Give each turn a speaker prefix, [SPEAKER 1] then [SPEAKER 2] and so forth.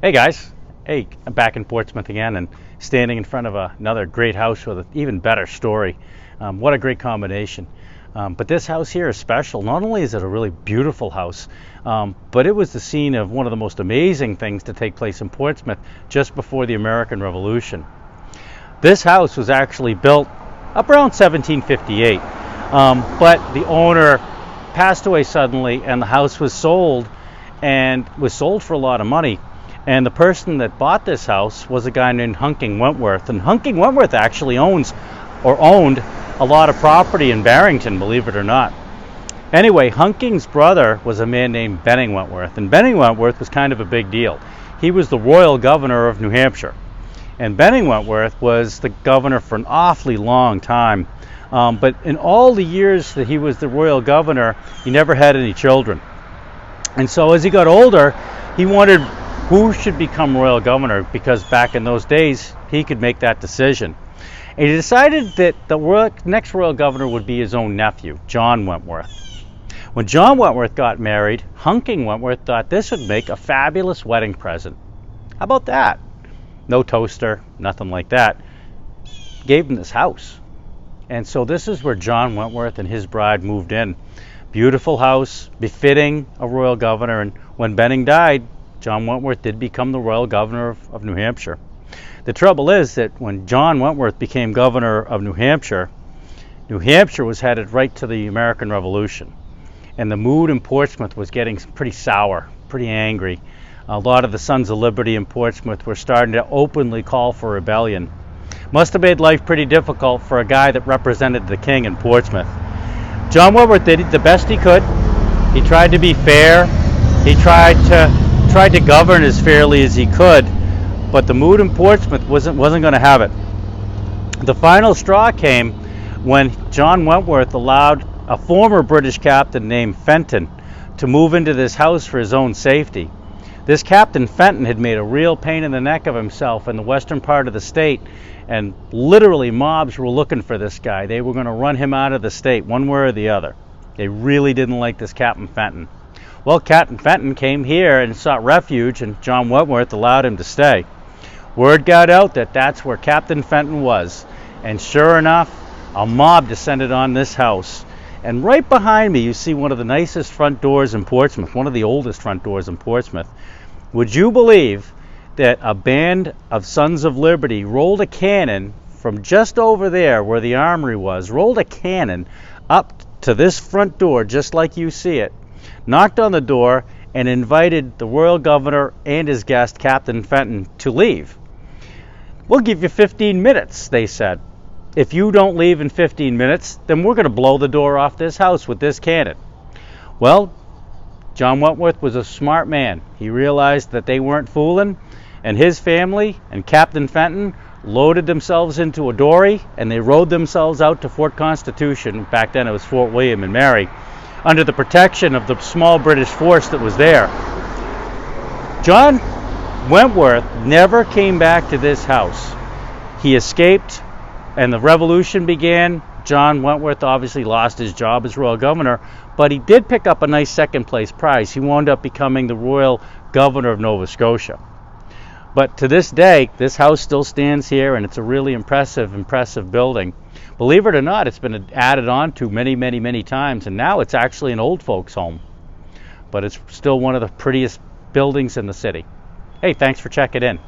[SPEAKER 1] Hey guys, hey, I'm back in Portsmouth again and standing in front of another great house with an even better story. What a great combination. But this house here is special. Not only is it a really beautiful house, but it was the scene of one of the most amazing things to take place in Portsmouth just before the American Revolution. This house was actually built up around 1758, but the owner passed away suddenly and the house was sold, and was sold for a lot of money. And the person that bought this house was a guy named Hunking Wentworth. And Hunking Wentworth actually owned a lot of property in Barrington, believe it or not. Anyway, Hunking's brother was a man named Benning Wentworth. And Benning Wentworth was kind of a big deal. He was the royal governor of New Hampshire. And Benning Wentworth was the governor for an awfully long time. But in all the years that he was the royal governor, he never had any children. And so as he got older, he wondered who should become royal governor, because back in those days he could make that decision. And he decided that the next royal governor would be his own nephew, John Wentworth. When John Wentworth got married, Hunking Wentworth thought this would make a fabulous wedding present. How about that? No toaster, nothing like that. Gave him this house. And so this is where John Wentworth and his bride moved in. Beautiful house, befitting a royal governor. And when Benning died, John Wentworth did become the royal governor of New Hampshire. The trouble is that when John Wentworth became governor of New Hampshire was headed right to the American Revolution. And the mood in Portsmouth was getting pretty sour, pretty angry. A lot of the Sons of Liberty in Portsmouth were starting to openly call for rebellion. Must have made life pretty difficult for a guy that represented the king in Portsmouth. John Wentworth did the best he could. He tried to be fair. He tried to govern as fairly as he could, but the mood in Portsmouth wasn't going to have it. The final straw came when John Wentworth allowed a former British captain named Fenton to move into this house for his own safety. This Captain Fenton had made a real pain in the neck of himself in the western part of the state, and literally mobs were looking for this guy. They were going to run him out of the state one way or the other. They really didn't like this Captain Fenton. Well, Captain Fenton came here and sought refuge, and John Wentworth allowed him to stay. Word got out that that's where Captain Fenton was, and sure enough, a mob descended on this house. And right behind me, you see one of the nicest front doors in Portsmouth, one of the oldest front doors in Portsmouth. Would you believe that a band of Sons of Liberty rolled a cannon from just over there where the armory was, rolled a cannon up to this front door just like you see it, knocked on the door, and invited the royal governor and his guest, Captain Fenton, to leave. We'll give you 15 minutes, they said. If you don't leave in 15 minutes, then we're going to blow the door off this house with this cannon. Well, John Wentworth was a smart man. He realized that they weren't fooling, and his family and Captain Fenton loaded themselves into a dory, and they rowed themselves out to Fort Constitution. Back then it was Fort William and Mary, under the protection of the small British force that was there. John Wentworth never came back to this house. He escaped, and the revolution began. John Wentworth obviously lost his job as royal governor, but he did pick up a nice second place prize. He wound up becoming the royal governor of Nova Scotia. But to this day, this house still stands here, and it's a really impressive building. Believe it or not, it's been added on to many times, and now it's actually an old folks home. But it's still one of the prettiest buildings in the city. Hey, thanks for checking in.